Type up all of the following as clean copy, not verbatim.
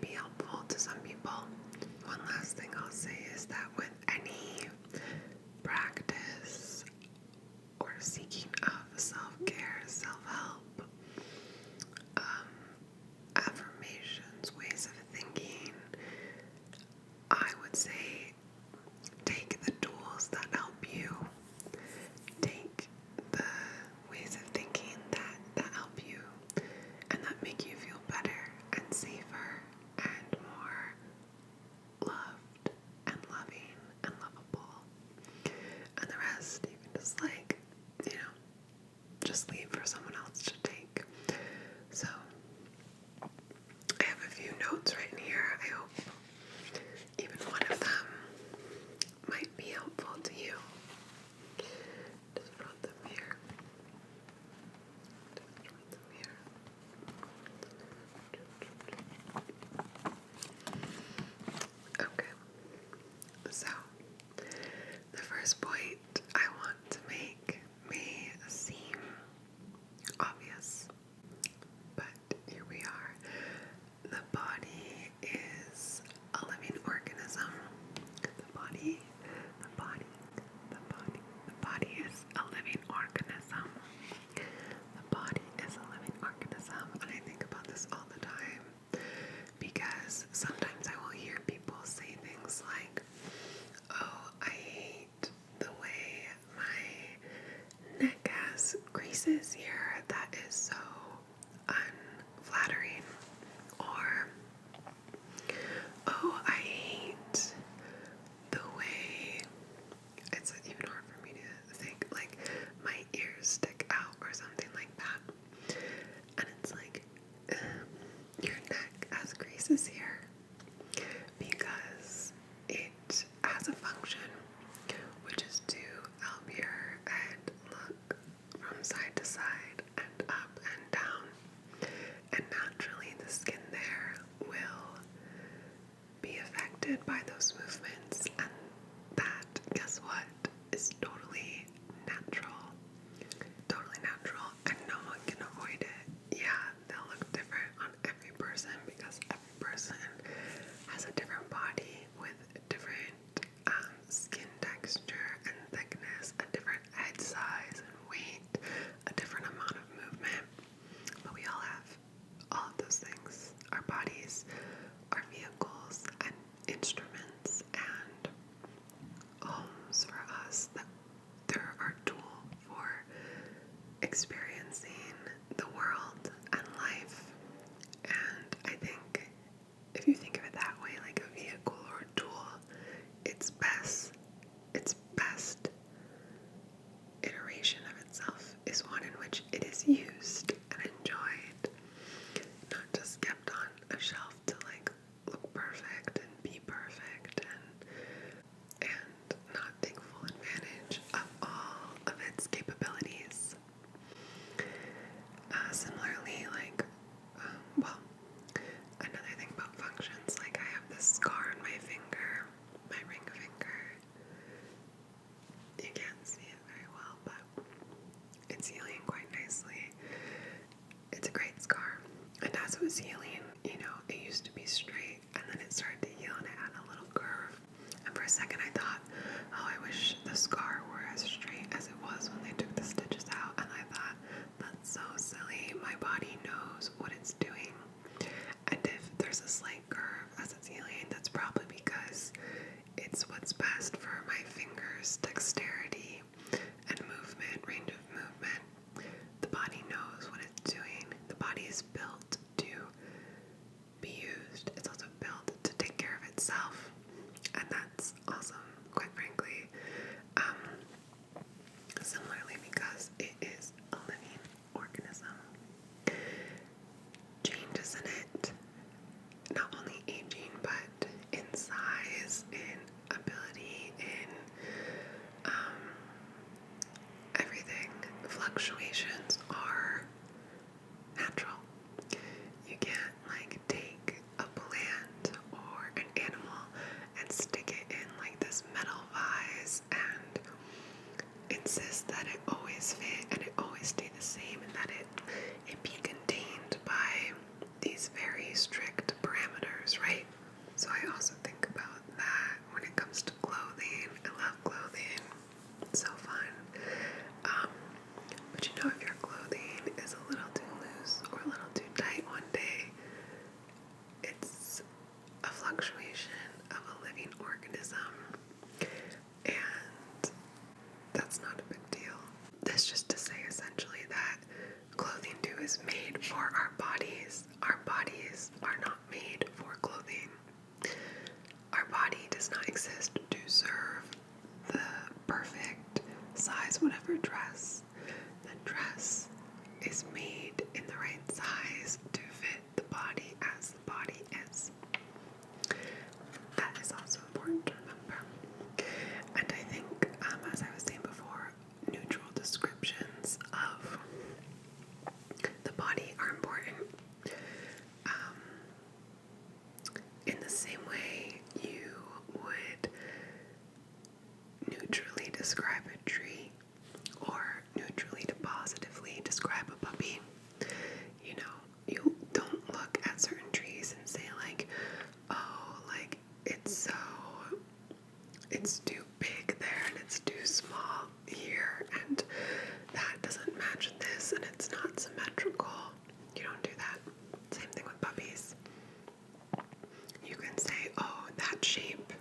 may be helpful to some people. One last thing I'll say is that with any practice or seeking of self-care, self-help, affirmations, ways of thinking, I would say take the tools that help you. Take the ways of thinking that help you and that make you feel better and safer and more loved and loving and lovable. And the rest you can just just leave for someone else to take. So I have a few notes right here. I hope even one of them might be helpful to you. Just wrote them here. Okay. So, the first point I want to make may seem obvious, but here we are. The body is a living organism. The body is a living organism. The body is a living organism, and I think about this all the time because sometimes I will hear people say things like, "Oh, I hate the way my neck has creases here. That is so unflattering." Or, "Oh, I hate the way," it's even hard for me to think, like, "my ears stick out," or something like that. And it's like, your neck has creases here because it has a function, which is to help your head look from side to side and up and down. And naturally, the skin there will be affected by those movements, and that, guess what, is totally natural. Totally natural, and no one can avoid it. Yeah, they'll look different on every person because every person has a different body with different skin texture and thickness, a different head size and weight, a different amount of movement. But we all have all of those things. Our bodies are vehicles and instruments and homes for us, that they're our tool for experiencing the world and life. And I think if you think of it that way, like a vehicle or a tool, its best iteration of itself is one in which it is used and enjoyed, not just kept on a shelf to look perfect and be perfect and not take full advantage of all of its capabilities. Similarly, another thing about functions, I have this scar on my finger, my ring finger. You can't see it very well, but it's healing quite nicely. It's a great scar. And as it was healing, it used to be straight, and then it started to heal, and it had a little curve. And for a second I thought, oh, I wish the scar were as straight as it was when they took the stitches out. And I thought, that's so silly. My body knows what it's doing. And if there's a slight curve as it's healing, that's probably because it's what's best for my fingers' dexterity and movement, range of movement. The body knows what it's doing. The body is built to be used. It's also built to take care of itself. And that's awesome, quite frankly. Similarly, because it is a living organism. Changes in it, not only aging, but in size, in ability, in is made for our bodies. Our bodies are not made for clothing. Our body does not exist to serve the perfect size, whatever dress. The dress is made in the right size to fit the body as the body is. That is also important to remember. And I think, as I was saying before, neutral descriptions of the body are important. In the same way you would neutrally describe a tree or neutrally to positively describe a puppy. You know, you don't look at certain trees and say like, oh, like it's too big there and it's too small here and that doesn't match this and it's not symmetrical. You don't do that. Same thing with puppies. You can say, oh, that shape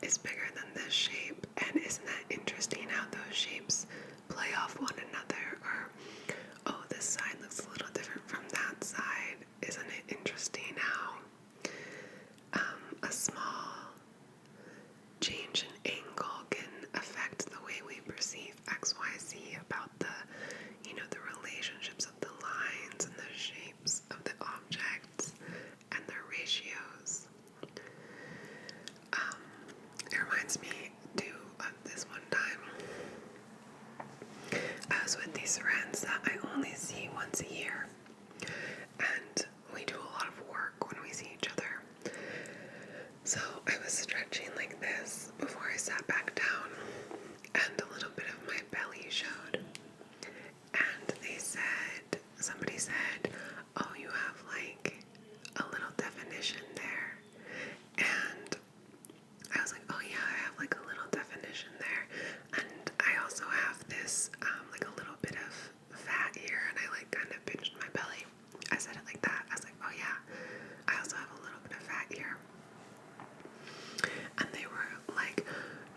is bigger than this shape, and isn't that interesting how those shapes play off one another? Or, oh, this side looks a little different from that side. Isn't it interesting how a small change in angle can affect the way we perceive X, Y, Z about the relationships of the lines and the shapes of the objects and their ratios. It reminds me too of this one time. I was with these friends that I only see once a year, and we do a lot of work when we see each other. So I was stretching like this before I sat back down, and a little bit of my belly showed. And somebody said, oh, you have like a little definition there. And I was like, oh yeah, I have like a little definition there. And I also have this, like a little bit of fat here, and I like kind of pinched my belly. I said it like that. I was like, oh yeah, I also have a little bit of fat here. And they were like,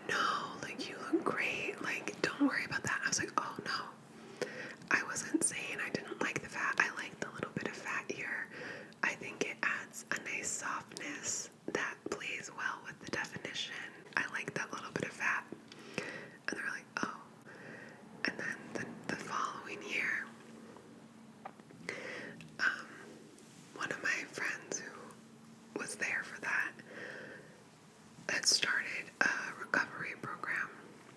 no, like you look great. Like, don't worry about that. I was like, oh no. I wasn't saying I didn't like the fat. I like the little bit of fat here. I think it adds a nice softness that plays well with the definition. I like that little bit of fat. And they were like, oh. And then the following year, one of my friends who was there for that had started a recovery program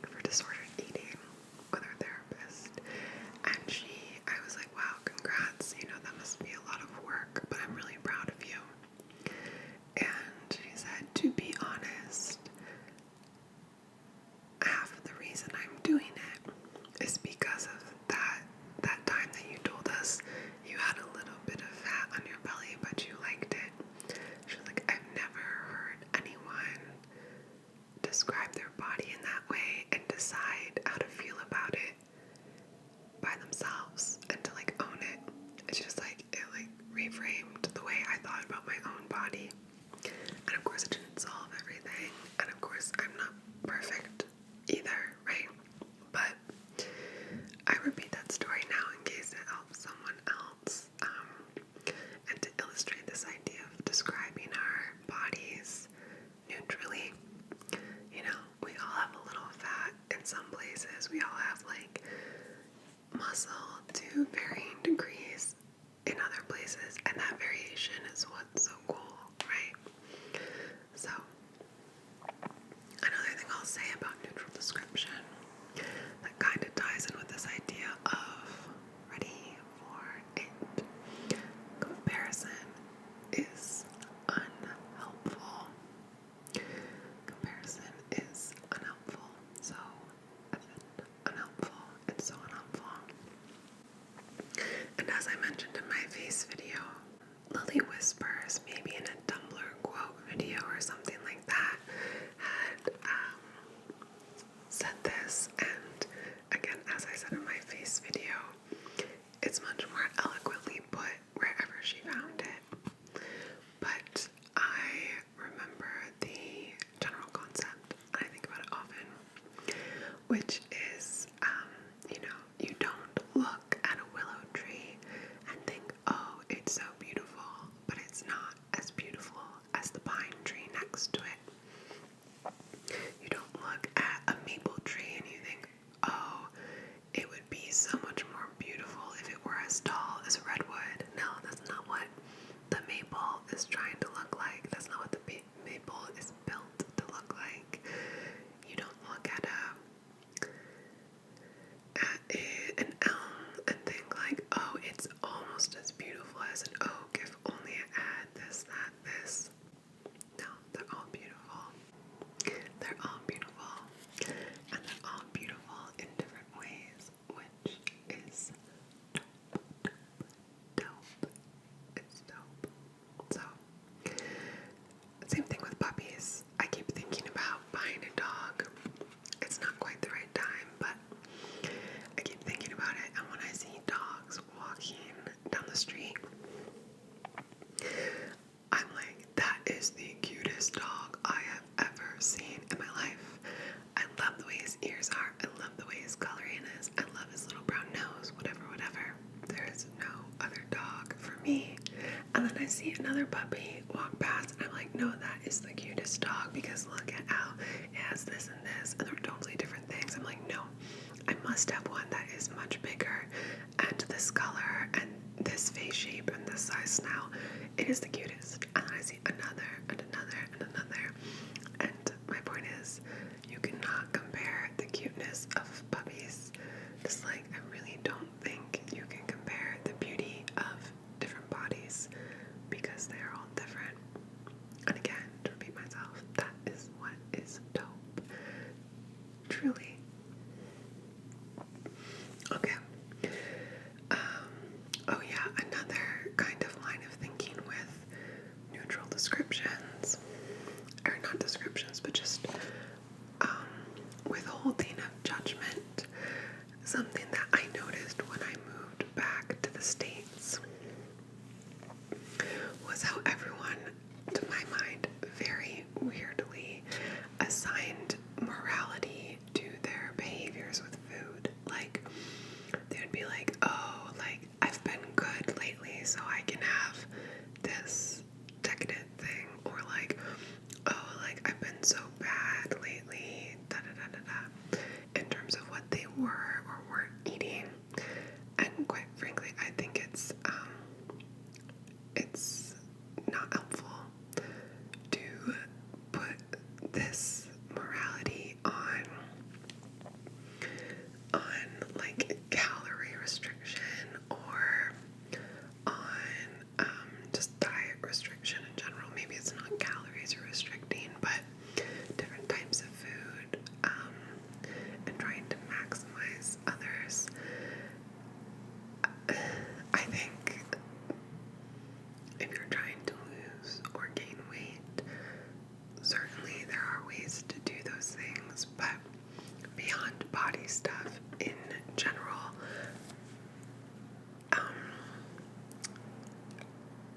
for disordered eating with her therapist. And I was like, wow, congrats, that must be a lot of work, but I'm really proud of you. And she said, to be honest, half of the reason I'm doing it is because of that time that you told us you had a little bit of fat on your belly, but you liked it. She was like, I've never heard anyone describe their body in that way and decide how to feel about it by themselves and to like own it. It's just like it like reframed the way I thought about my own body. And of course it didn't solve everything, and of course I'm not perfect either, right? But I repeat that story now in case it helps someone else, and to illustrate this idea of describing our bodies neutrally. We all have a little fat in some places. We all have like muscle to varying degrees in other places, and that variation is what's so cool, right? So, another thing I'll say about neutral description that kind of ties in with this idea of ready for it. Comparison is unhelpful. Comparison is unhelpful. So unhelpful. It's so unhelpful. And as I mentioned in my face video, Lily Whispers, maybe in a Tumblr quote video or something like that, had said this, and again, as I said in my face video, it's much more eloquently put wherever she found it. But I remember the general concept, and I think about it often, which is, you don't look at a willow tree and think, next to it. You don't look at a maple tree and you think, oh, it would be so much more beautiful if it were as tall as a redwood. No, that's not what the maple is trying to look like. That's not what the maple is built to look like. You don't look at an elm and think like, oh, it's almost as beautiful as an oak if only it had this, that, this. No, they're all beautiful. They're all beautiful. And they're all beautiful in different ways, which is dope. It's dope. So, same thing with puppies. I keep thinking about buying a dog. It's not quite the right time, but I keep thinking about it, and when I see dogs walking down the street, I'm like, that is the cutest dog I have ever seen in my life. I love the way his ears are. I love the way his coloring is. I love his little brown nose, whatever. There is no other dog for me. And then I see another puppy walk past, and I'm like, no, that is the cutest dog, because look at how it has this and this, and they're totally different things. I'm like, no, I must have one that is much bigger, and this color, and this face shape, and this size snout. It is the cutest. And then I see another, and another, and another. And my point is, you cannot compare the cuteness of puppies. Just like, I really don't think you can compare the beauty of different bodies, because they're all different. And again, to repeat myself, that is what is dope. Truly. Okay. Oh yeah, another kind of line of thinking with neutral descriptions, or not descriptions, but just withholding of judgment. Something that I noticed when I moved back to the States was how everyone, to my mind, very weirdly assigned morality to their behaviors with food. Like, they would be like, oh, like, I've been good lately, so I can have this decadent thing. Or like, oh, like, I've been so bad lately, da-da-da-da-da, in terms of what they were or weren't eating. And quite frankly, I think it's not helpful to put this morality on like calorie restriction, or on just diet restriction in general. Maybe it's not calories you're restricting, but different types of food, and trying to maximize others. I think if you're trying to lose or gain weight, certainly there are ways to do those things, but beyond body stuff in general,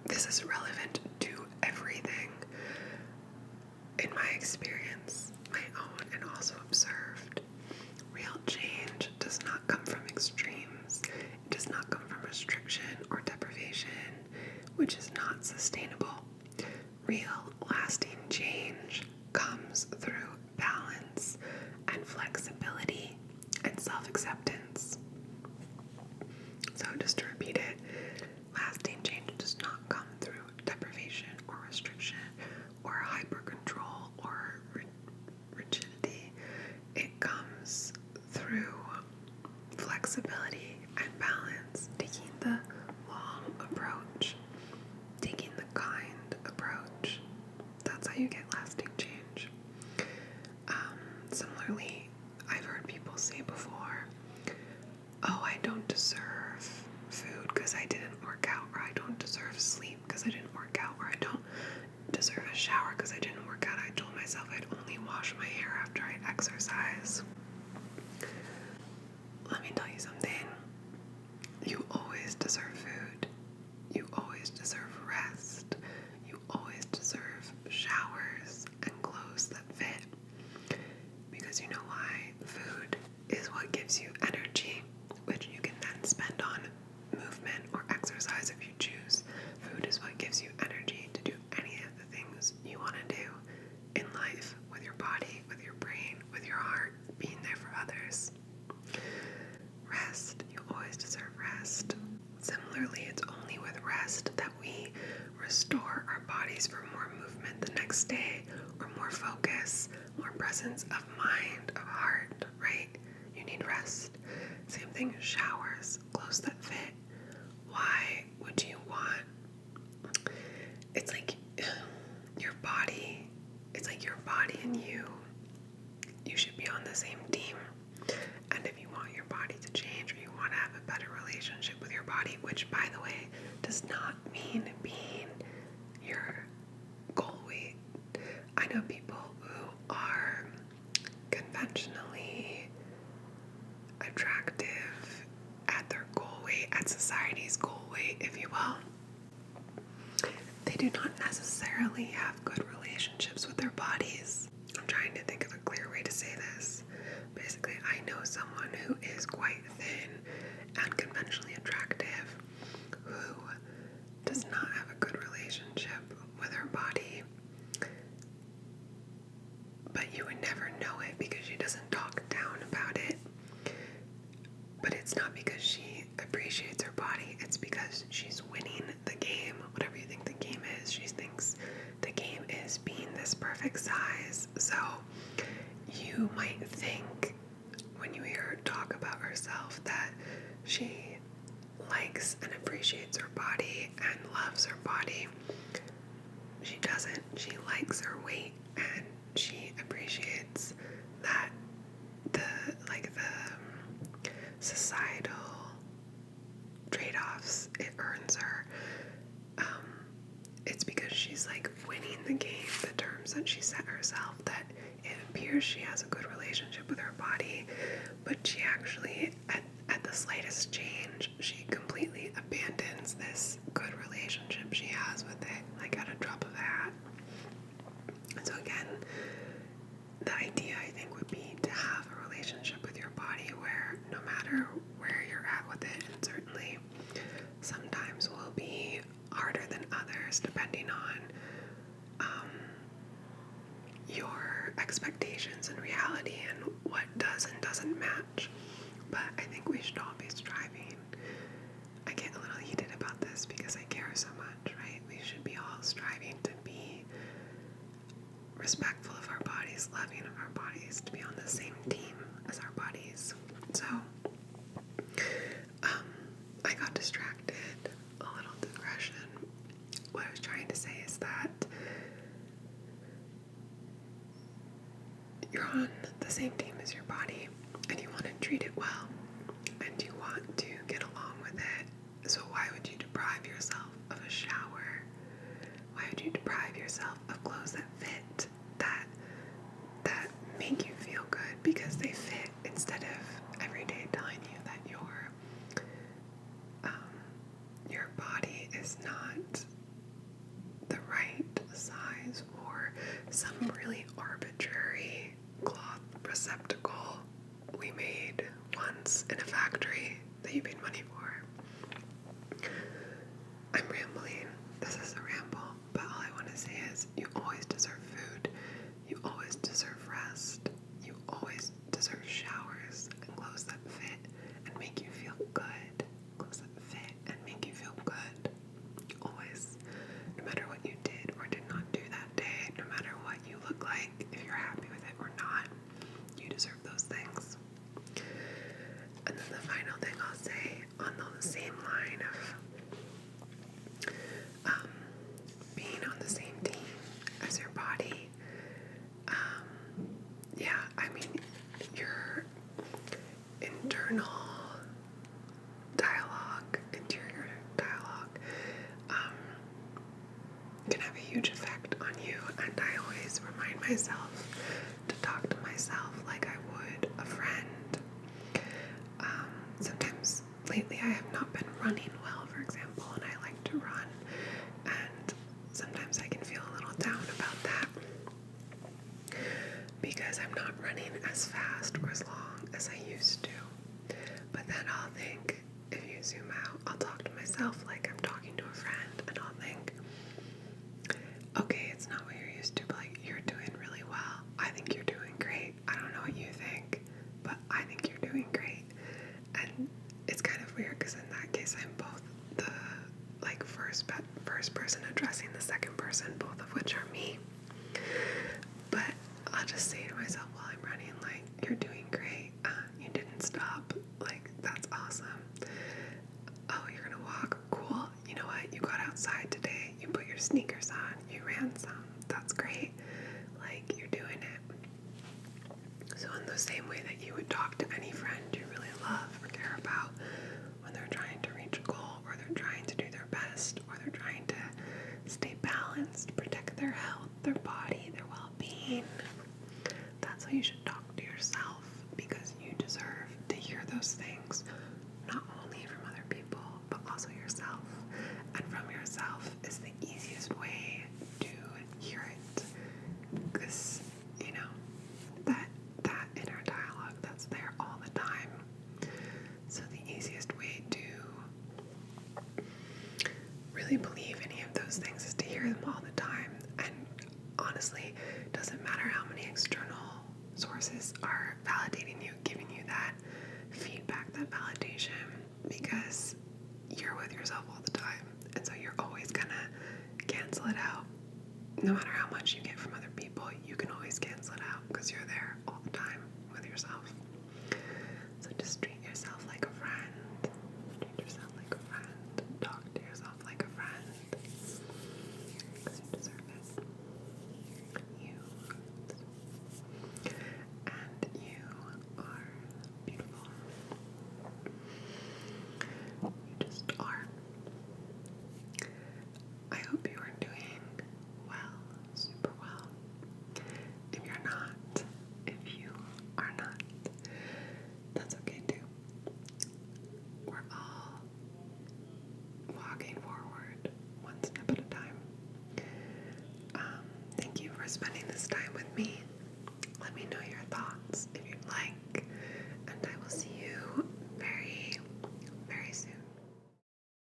this is relevant to everything. In my experience, my own and also observed, real change does not come from extremes. It does not come from restriction or deprivation, which is not sustainable. Real, lasting change comes through balance and flexibility and self-acceptance. So just to repeat it, lasting change does not come through deprivation or restriction or hyper-control or rigidity. It comes through flexibility and balance, taking the long approach, taking the kind approach. That's how you get lasting change. Similarly, I've heard people say before, oh, I don't deserve food because I didn't work out, or I don't deserve sleep because I didn't work out, or I don't deserve a shower because I didn't work out. I told myself I'd only wash my hair after I exercise. Let me tell you something. You always deserve food. You always deserve rest. You always deserve showers and clothes that fit. Because you know why? Food is what gives you energy, which you can then spend on movement or exercise if you choose. Food is what gives you energy to do any of the things you want to do. next day, or more focus, more presence of mind, of heart, right? You need rest. Same thing, showers, clothes that fit. Why would you want, it's like your body, and you should be on the same team. And if you want your body to change, or you want to have a better relationship with your body, which, by the way, does not mean being your goal weight. I know people who are conventionally attractive at their goal weight, at society's goal weight, if you will. They do not necessarily have good relationships with their bodies. I'm trying to think of a clear way to say this. Basically, I know someone who is quite thin and conventionally attractive who does not have a good relationship with her body. But you would never know it because she doesn't talk down about it. But it's not because she appreciates her body, it's because she's winning the game. Whatever you think the game is, she thinks the game is being this perfect size. So you might think when you hear her talk about herself that she likes and appreciates her body and loves her body. She doesn't. She likes her weight and she appreciates that the societal trade-offs it earns her. It's because she's like winning the game, the terms that she set herself, that it appears she has a good relationship with her body, but she actually, at the slightest change, she completely abandons this good relationship she has with it, like at a drop of a hat. And so again, the idea, I think, would be to have a relationship with your body where no matter where you're at with it, and certainly sometimes will be harder than others depending on your expectations and reality and what does and doesn't match. But I think we should all be striving. I get a little heated about this because I care so much, right? We should be all striving to be respectful of our bodies, loving of our bodies, to be on the same team as our bodies. So, I got distracted, a little digression. What I was trying to say is that you're on the same team as your body, and you want to treat it well, and you want to get along with it. So why would you deprive yourself of a shower? Why would you deprive yourself of clothes that fit, that make you feel good because they fit, instead of every day telling you that your body is not the right size, or some really arbitrary cloth receptacle we made once in a factory that you paid money for. I'm rambling. This is a ramble, but all I want to say is you always deserve food. You always deserve rest. You always deserve showers and clothes that fit and make you feel good. Clothes that fit and make you feel good. Always. No matter what you did or did not do that day, no matter what you look like, if you're happy with it or not, you deserve those things. And then the final thing I'll say on the same line of being on the same team as your body, your interior dialogue, can have a huge effect on you. And I always remind myself to talk to myself like I would a friend. Sometimes lately I have not been running well, for example, and I like to run, and sometimes I can feel a little down about that because I'm not running as fast or as long as I used to. But then I'll think, if you zoom out, I'll talk to myself like I'm talking to a friend, and I'll think, okay, it's not what you're used to, but like, you're doing really well. I think you're doing great. I don't know what you think, but I think you're doing great. And it's kind of weird because in that case, I'm both the first person addressing the second person, both of which are me. the same way that you would talk to any friend you really love or care about when they're trying to reach a goal, or they're trying to do their best, or they're trying to stay balanced, protect their health, their body, their well-being. That's how you should talk to yourself, because you deserve to hear those things, not only from other people, but also yourself. And from yourself is the easiest way to hear it, because, you know, that inner dialogue that's there all the time. So the easiest way to really believe any of those things is to hear them all the time. And honestly, it doesn't matter how many external sources are validating you, giving you that feedback, that validation, because you're with yourself all the time. And so you're always gonna cancel it out. No matter how much you get from other people, you can always cancel it out because you're there all the time with yourself.